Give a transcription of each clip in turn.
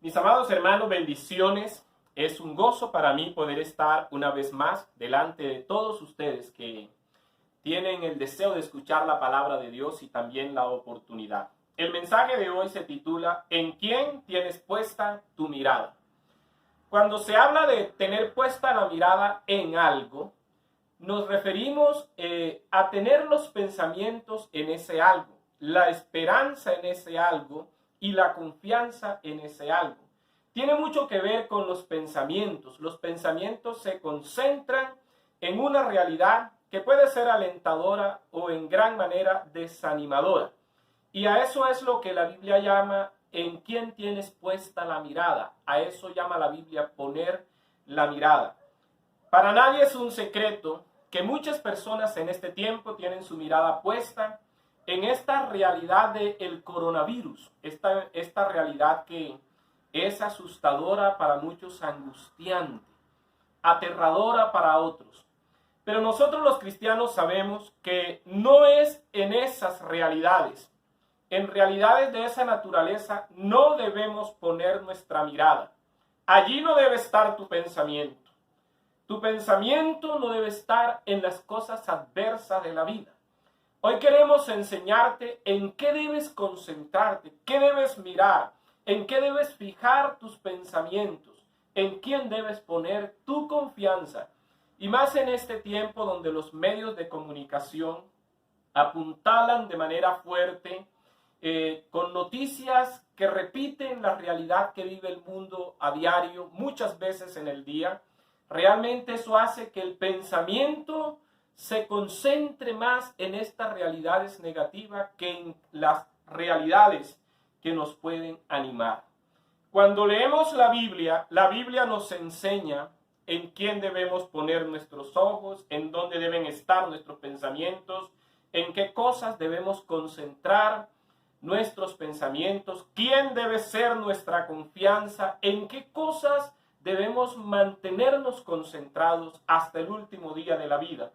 Mis amados hermanos, bendiciones. Es un gozo para mí poder estar una vez más delante de todos ustedes que tienen el deseo de escuchar la palabra de Dios y también la oportunidad. El mensaje de hoy se titula ¿En quién tienes puesta tu mirada? Cuando se habla de tener puesta la mirada en algo, nos referimos a tener los pensamientos en ese algo, la esperanza en ese algo y la confianza en ese algo. Tiene mucho que ver con los pensamientos. Los pensamientos se concentran en una realidad que puede ser alentadora o en gran manera desanimadora. Y a eso es lo que la Biblia llama ¿en quién tienes puesta la mirada? A eso llama la Biblia poner la mirada. Para nadie es un secreto que muchas personas en este tiempo tienen su mirada puesta en esta realidad del coronavirus, esta realidad que es asustadora para muchos, angustiante, aterradora para otros. Pero nosotros los cristianos sabemos que no es en esas realidades, en realidades de esa naturaleza, no debemos poner nuestra mirada. Allí no debe estar tu pensamiento. Tu pensamiento no debe estar en las cosas adversas de la vida. Hoy queremos enseñarte en qué debes concentrarte, qué debes mirar, en qué debes fijar tus pensamientos, en quién debes poner tu confianza. Y más en este tiempo donde los medios de comunicación apuntalan de manera fuerte con noticias que repiten la realidad que vive el mundo a diario, muchas veces en el día. Realmente eso hace que el pensamiento se concentre más en estas realidades negativas que en las realidades que nos pueden animar. Cuando leemos la Biblia nos enseña en quién debemos poner nuestros ojos, en dónde deben estar nuestros pensamientos, en qué cosas debemos concentrar nuestros pensamientos, quién debe ser nuestra confianza, en qué cosas debemos mantenernos concentrados hasta el último día de la vida.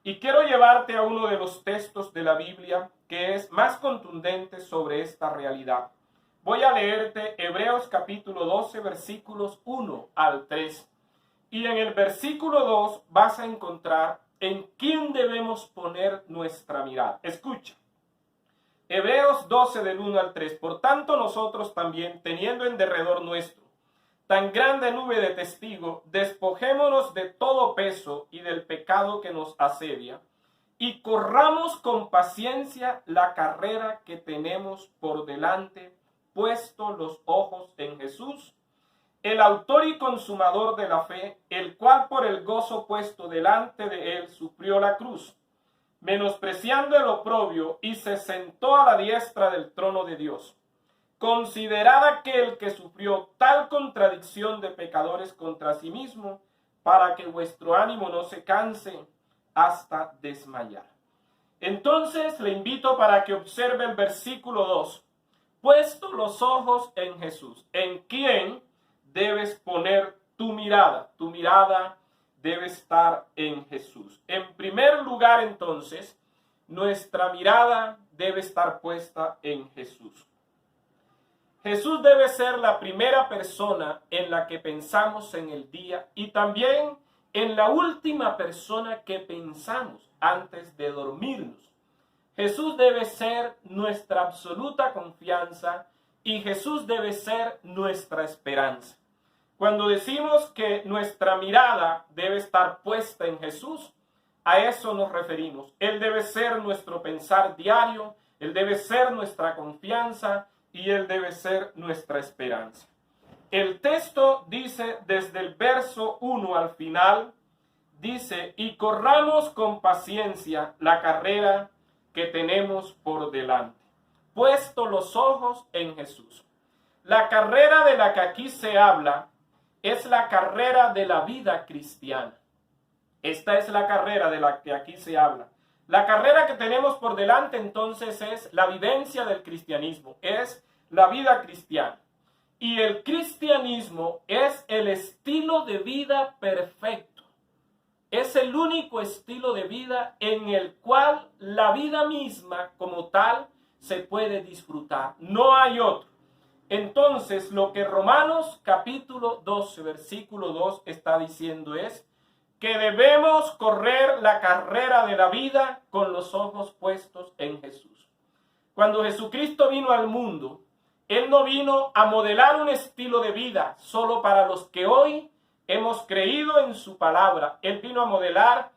Y quiero llevarte a uno de los textos de la Biblia que es más contundente sobre esta realidad. Voy a leerte Hebreos capítulo 12, versículos 1 al 3. Y en el versículo 2 vas a encontrar en quién debemos poner nuestra mirada. Escucha. Hebreos 12 del 1 al 3. Por tanto nosotros también, teniendo en derredor nuestro tan grande nube de testigos, despojémonos de todo peso y del pecado que nos asedia, y corramos con paciencia la carrera que tenemos por delante, puesto los ojos en Jesús, el autor y consumador de la fe, el cual por el gozo puesto delante de él sufrió la cruz, menospreciando el oprobio, y se sentó a la diestra del trono de Dios. Considerad aquel que sufrió tal contradicción de pecadores contra sí mismo, para que vuestro ánimo no se canse hasta desmayar. Entonces le invito para que observe el versículo 2. Puesto los ojos en Jesús, ¿en quién debes poner tu mirada? Tu mirada debe estar en Jesús. En primer lugar, entonces, nuestra mirada debe estar puesta en Jesús. Jesús debe ser la primera persona en la que pensamos en el día y también en la última persona que pensamos antes de dormirnos. Jesús debe ser nuestra absoluta confianza y Jesús debe ser nuestra esperanza. Cuando decimos que nuestra mirada debe estar puesta en Jesús, a eso nos referimos. Él debe ser nuestro pensar diario, Él debe ser nuestra confianza y Él debe ser nuestra esperanza. El texto dice desde el verso 1 al final, dice, y corramos con paciencia la carrera que tenemos por delante, puesto los ojos en Jesús. La carrera de la que aquí se habla es la carrera de la vida cristiana. Esta es la carrera de la que aquí se habla. La carrera que tenemos por delante entonces es la vivencia del cristianismo, es la vida cristiana. Y el cristianismo es el estilo de vida perfecto. Es el único estilo de vida en el cual la vida misma como tal se puede disfrutar. No hay otro. Entonces, lo que Romanos capítulo 12, versículo 2 está diciendo es que debemos correr la carrera de la vida con los ojos puestos en Jesús. Cuando Jesucristo vino al mundo, Él no vino a modelar un estilo de vida solo para los que hoy hemos creído en su palabra. Él vino a modelar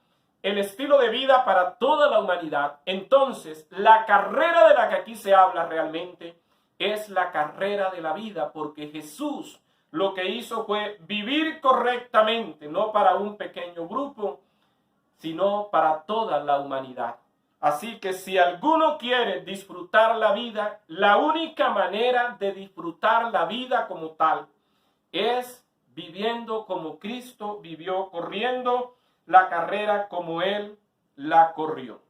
el estilo de vida para toda la humanidad. Entonces, la carrera de la que aquí se habla realmente es la carrera de la vida, porque Jesús lo que hizo fue vivir correctamente, no para un pequeño grupo, sino para toda la humanidad. Así que si alguno quiere disfrutar la vida, la única manera de disfrutar la vida como tal es viviendo como Cristo vivió, corriendo la carrera como Él la corrió.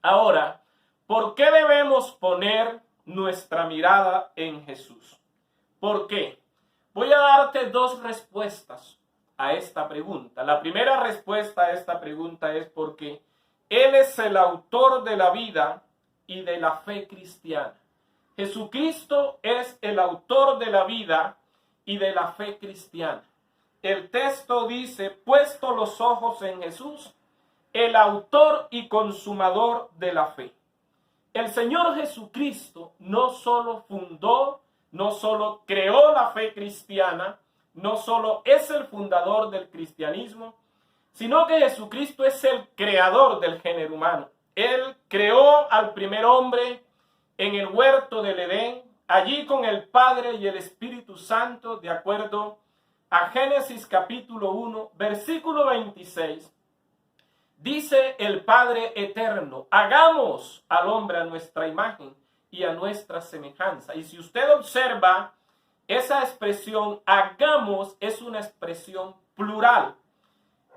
Ahora, ¿por qué debemos poner nuestra mirada en Jesús? ¿Por qué? Voy a darte dos respuestas a esta pregunta. La primera respuesta a esta pregunta es porque Él es el autor de la vida y de la fe cristiana. Jesucristo es el autor de la vida y de la fe cristiana. El texto dice, puesto los ojos en Jesús, el autor y consumador de la fe. El Señor Jesucristo no solo fundó, no solo creó la fe cristiana, no solo es el fundador del cristianismo, sino que Jesucristo es el creador del género humano. Él creó al primer hombre en el huerto del Edén, allí con el Padre y el Espíritu Santo, de acuerdo a Génesis capítulo 1, versículo 26. Dice el Padre eterno, hagamos al hombre a nuestra imagen y a nuestra semejanza. Y si usted observa, esa expresión hagamos es una expresión plural.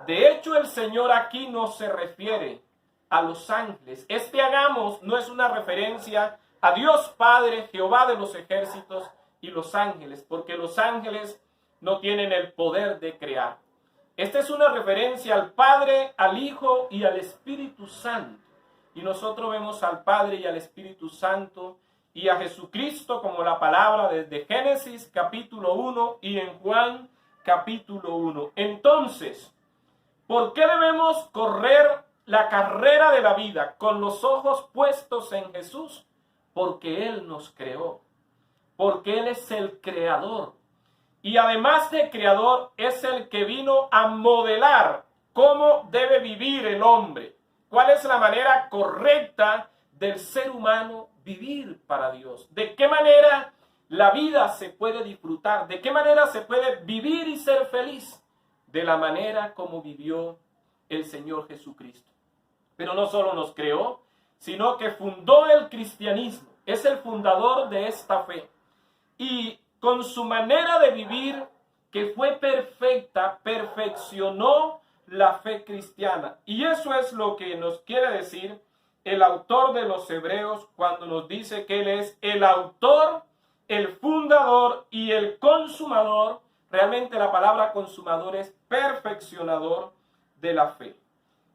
De hecho, el Señor aquí no se refiere a los ángeles. Este hagamos no es una referencia a Dios Padre, Jehová de los ejércitos y los ángeles, porque los ángeles no tienen el poder de crear. Esta es una referencia al Padre, al Hijo y al Espíritu Santo. Y nosotros vemos al Padre y al Espíritu Santo y a Jesucristo como la palabra desde Génesis capítulo 1 y en Juan capítulo 1. Entonces, ¿por qué debemos correr la carrera de la vida con los ojos puestos en Jesús? Porque Él nos creó, porque Él es el creador. Y además de creador, es el que vino a modelar cómo debe vivir el hombre. ¿Cuál es la manera correcta del ser humano vivir para Dios? ¿De qué manera la vida se puede disfrutar? ¿De qué manera se puede vivir y ser feliz? De la manera como vivió el Señor Jesucristo. Pero no solo nos creó, sino que fundó el cristianismo. Es el fundador de esta fe. Y con su manera de vivir, que fue perfecta, perfeccionó la fe cristiana. Y eso es lo que nos quiere decir el autor de los Hebreos cuando nos dice que Él es el autor, el fundador y el consumador. Realmente la palabra consumador es perfeccionador de la fe.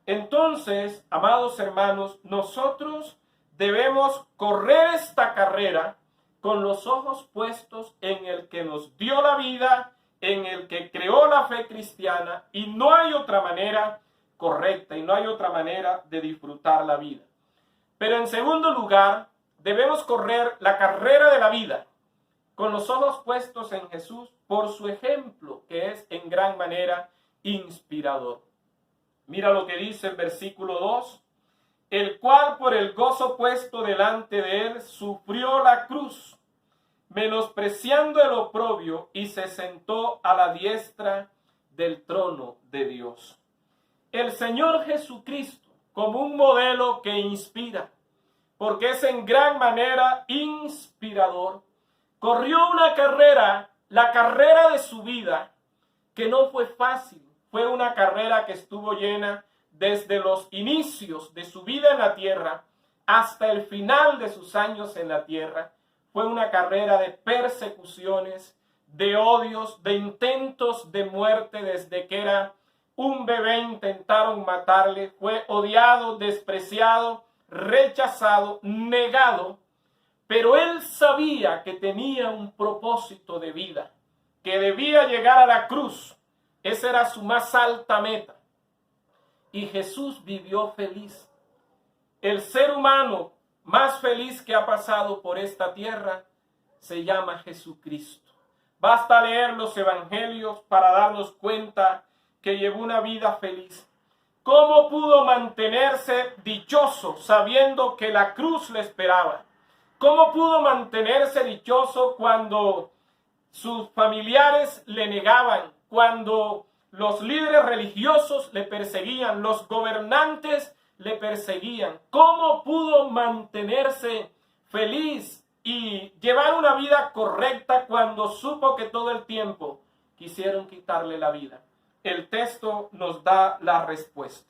Entonces, amados hermanos, nosotros debemos correr esta carrera con los ojos puestos en el que nos dio la vida, en el que creó la fe cristiana, y no hay otra manera correcta y no hay otra manera de disfrutar la vida. Pero en segundo lugar, debemos correr la carrera de la vida con los ojos puestos en Jesús por su ejemplo, que es en gran manera inspirador. Mira lo que dice el versículo 2. El cual por el gozo puesto delante de él sufrió la cruz, menospreciando el oprobio, y se sentó a la diestra del trono de Dios. El Señor Jesucristo, como un modelo que inspira, porque es en gran manera inspirador, corrió una carrera, la carrera de su vida, que no fue fácil. Fue una carrera que estuvo llena desde los inicios de su vida en la tierra hasta el final de sus años en la tierra. Fue una carrera de persecuciones, de odios, de intentos de muerte. Desde que era un bebé intentaron matarle. Fue odiado, despreciado, rechazado, negado. pero él sabía que tenía un propósito de vida, que debía llegar a la cruz. Esa era su más alta meta. Y Jesús vivió feliz. El ser humano más feliz que ha pasado por esta tierra se llama Jesucristo. Basta leer los evangelios para darnos cuenta que llevó una vida feliz. ¿Cómo pudo mantenerse dichoso sabiendo que la cruz le esperaba? ¿Cómo pudo mantenerse dichoso cuando sus familiares le negaban, cuando los líderes religiosos le perseguían, los gobernantes le perseguían? ¿Cómo pudo mantenerse feliz y llevar una vida correcta cuando supo que todo el tiempo quisieron quitarle la vida? El texto nos da la respuesta.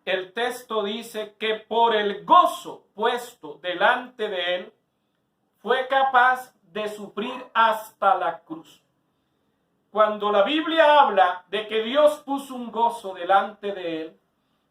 El texto dice que por el gozo puesto delante de él, fue capaz de sufrir hasta la cruz. Cuando la Biblia habla de que Dios puso un gozo delante de él,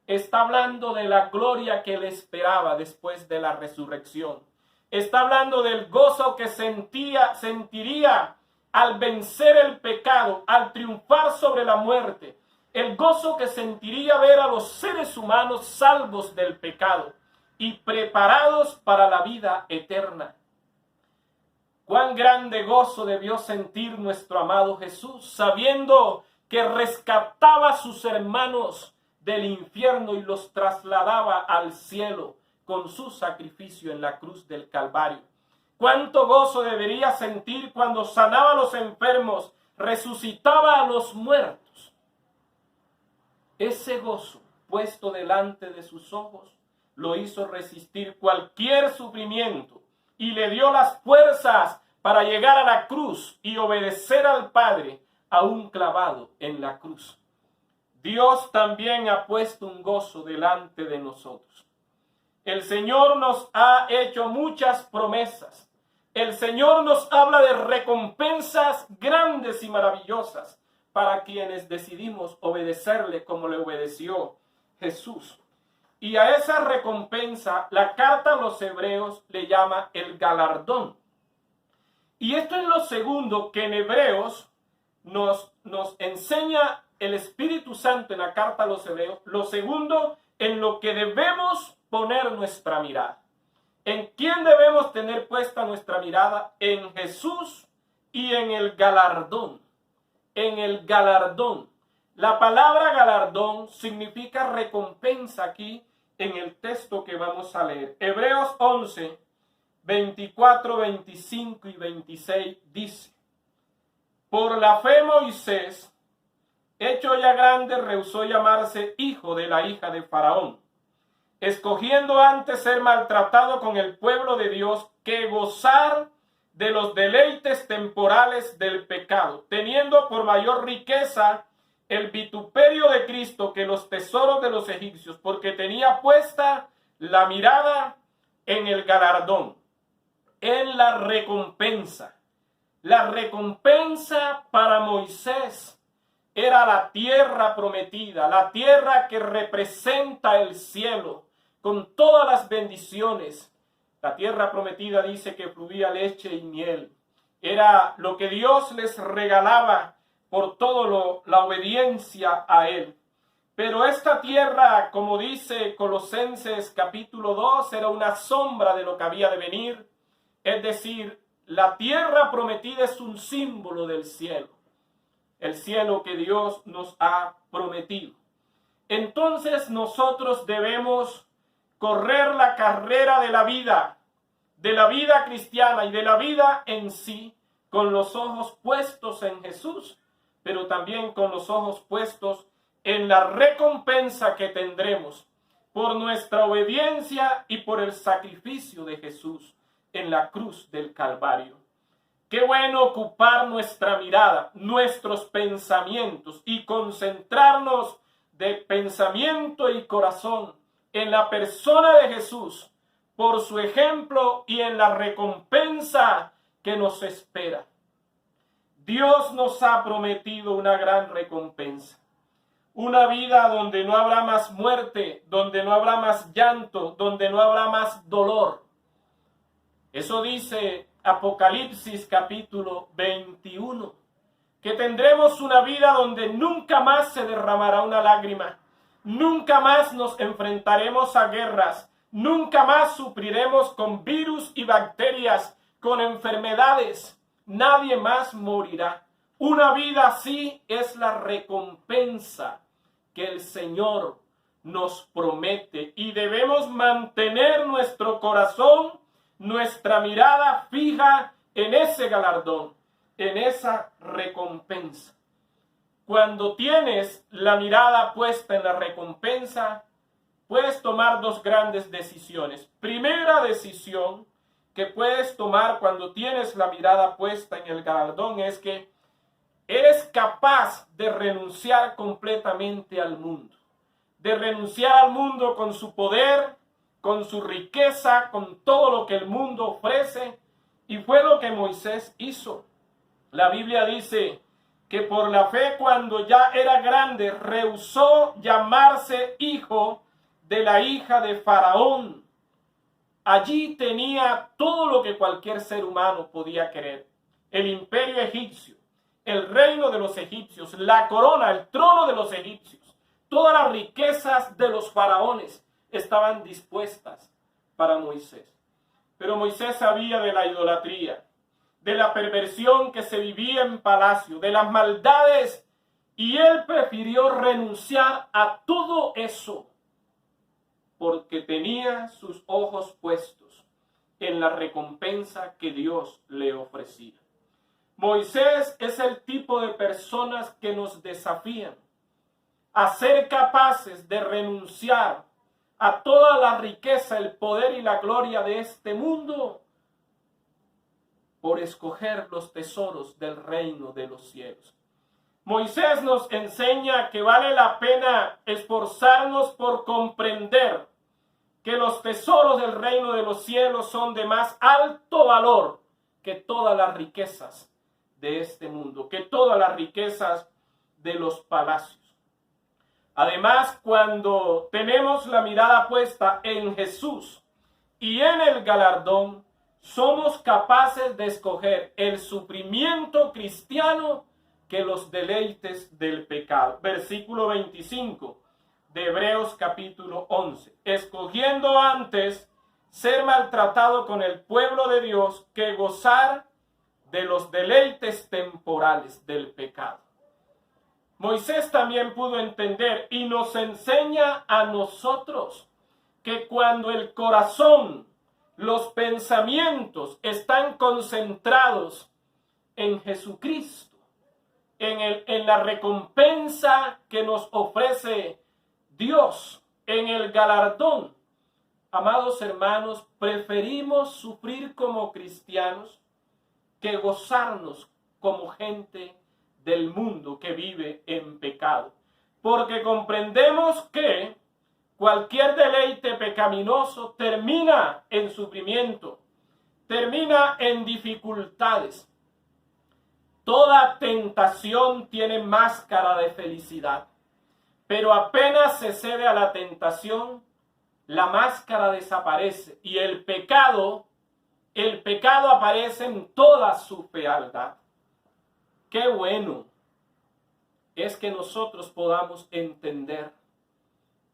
está hablando de la gloria que le esperaba después de la resurrección. Está hablando del gozo que sentiría al vencer el pecado, al triunfar sobre la muerte. El gozo que sentiría ver a los seres humanos salvos del pecado y preparados para la vida eterna. Cuán grande gozo debió sentir nuestro amado Jesús, sabiendo que rescataba a sus hermanos del infierno y los trasladaba al cielo con su sacrificio en la cruz del Calvario. Cuánto gozo debería sentir cuando sanaba a los enfermos, resucitaba a los muertos. Ese gozo puesto delante de sus ojos lo hizo resistir cualquier sufrimiento y le dio las fuerzas para llegar a la cruz y obedecer al Padre aún clavado en la cruz. Dios también ha puesto un gozo delante de nosotros. El Señor nos ha hecho muchas promesas. El Señor nos habla de recompensas grandes y maravillosas para quienes decidimos obedecerle como le obedeció Jesús. Y a esa recompensa, la carta a los Hebreos le llama el galardón. Y esto es lo segundo que en Hebreos nos enseña el Espíritu Santo en la carta a los Hebreos. Lo segundo en lo que debemos poner nuestra mirada. ¿En quién debemos tener puesta nuestra mirada? En Jesús y en el galardón. En el galardón. La palabra galardón significa recompensa aquí en el texto que vamos a leer. Hebreos 11, 24, 25 y 26 dice: por la fe Moisés, hecho ya grande, rehusó llamarse hijo de la hija de Faraón, escogiendo antes ser maltratado con el pueblo de Dios que gozar de los deleites temporales del pecado, teniendo por mayor riqueza el vituperio de Cristo que los tesoros de los egipcios, porque tenía puesta la mirada en el galardón, en la recompensa. La recompensa para Moisés era la tierra prometida, la tierra que representa el cielo, con todas las bendiciones. La tierra prometida dice que fluía leche y miel. Era lo que Dios les regalaba por todo la obediencia a Él. Pero esta tierra, como dice Colosenses capítulo 2, era una sombra de lo que había de venir. Es decir, la tierra prometida es un símbolo del cielo. El cielo que Dios nos ha prometido. Entonces nosotros debemos correr la carrera de la vida cristiana y de la vida en sí, con los ojos puestos en Jesús, pero también con los ojos puestos en la recompensa que tendremos por nuestra obediencia y por el sacrificio de Jesús en la cruz del Calvario. Qué bueno ocupar nuestra mirada, nuestros pensamientos y concentrarnos de pensamiento y corazón en la persona de Jesús, por su ejemplo y en la recompensa que nos espera. Dios nos ha prometido una gran recompensa. Una vida donde no habrá más muerte, donde no habrá más llanto, donde no habrá más dolor. Eso dice Apocalipsis capítulo 21, que tendremos una vida donde nunca más se derramará una lágrima, nunca más nos enfrentaremos a guerras, nunca más sufriremos con virus y bacterias, con enfermedades, nadie más morirá. Una vida así es la recompensa que el Señor nos promete y debemos mantener nuestro corazón, nuestra mirada fija en ese galardón, en esa recompensa. Cuando tienes la mirada puesta en la recompensa, puedes tomar dos grandes decisiones. Primera decisión que puedes tomar cuando tienes la mirada puesta en el galardón es que eres capaz de renunciar completamente al mundo. De renunciar al mundo con su poder, con su riqueza, con todo lo que el mundo ofrece. Y fue lo que Moisés hizo. La Biblia dice que por la fe, cuando ya era grande, rehusó llamarse hijo de la hija de Faraón. Allí tenía todo lo que cualquier ser humano podía querer. El imperio egipcio, el reino de los egipcios, la corona, el trono de los egipcios. Todas las riquezas de los faraones estaban dispuestas para Moisés. Pero Moisés sabía de la idolatría, de la perversión que se vivía en palacio, de las maldades, y él prefirió renunciar a todo eso porque tenía sus ojos puestos en la recompensa que Dios le ofrecía. Moisés es el tipo de personas que nos desafían a ser capaces de renunciar a toda la riqueza, el poder y la gloria de este mundo por escoger los tesoros del reino de los cielos. Moisés nos enseña que vale la pena esforzarnos por comprender que los tesoros del reino de los cielos son de más alto valor que todas las riquezas de este mundo, que todas las riquezas de los palacios. Además, cuando tenemos la mirada puesta en Jesús y en el galardón, somos capaces de escoger el sufrimiento cristiano que los deleites del pecado. Versículo 25 de Hebreos capítulo 11. Escogiendo antes ser maltratado con el pueblo de Dios que gozar de los deleites temporales del pecado. Moisés también pudo entender y nos enseña a nosotros que cuando el corazón, los pensamientos están concentrados en Jesucristo, en la recompensa que nos ofrece Dios, en el galardón, amados hermanos, preferimos sufrir como cristianos que gozarnos como gente del mundo que vive en pecado. Porque comprendemos que cualquier deleite pecaminoso termina en sufrimiento, termina en dificultades. Toda tentación tiene máscara de felicidad, pero apenas se cede a la tentación, la máscara desaparece y el pecado aparece en toda su fealdad. Qué bueno es que nosotros podamos entender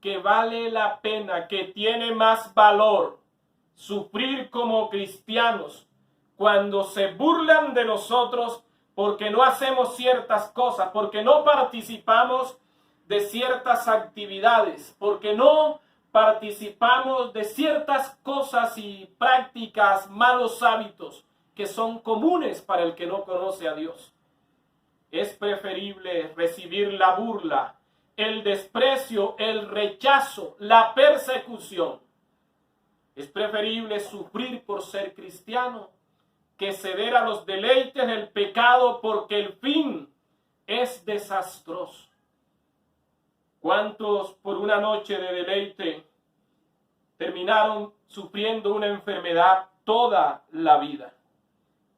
que vale la pena, que tiene más valor sufrir como cristianos cuando se burlan de nosotros porque no hacemos ciertas cosas, porque no participamos de ciertas actividades, porque no participamos de ciertas cosas y prácticas, malos hábitos que son comunes para el que no conoce a Dios. Es preferible recibir la burla, el desprecio, el rechazo, la persecución. Es preferible sufrir por ser cristiano que ceder a los deleites del pecado porque el fin es desastroso. ¿Cuántos por una noche de deleite terminaron sufriendo una enfermedad toda la vida?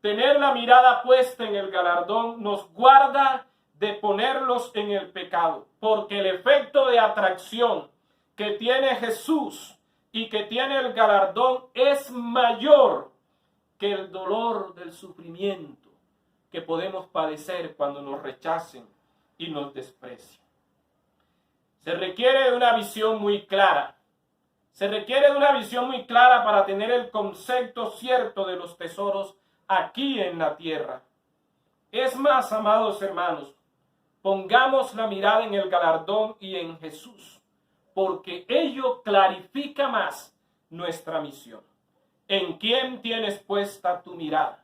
Tener la mirada puesta en el galardón nos guarda de ponerlos en el pecado, porque el efecto de atracción que tiene Jesús y que tiene el galardón es mayor que el dolor del sufrimiento que podemos padecer cuando nos rechacen y nos desprecian. Se requiere de una visión muy clara. Se requiere de una visión muy clara para tener el concepto cierto de los tesoros aquí en la tierra. Es más, amados hermanos, pongamos la mirada en el galardón y en Jesús, porque ello clarifica más nuestra misión. ¿En quién tienes puesta tu mirada?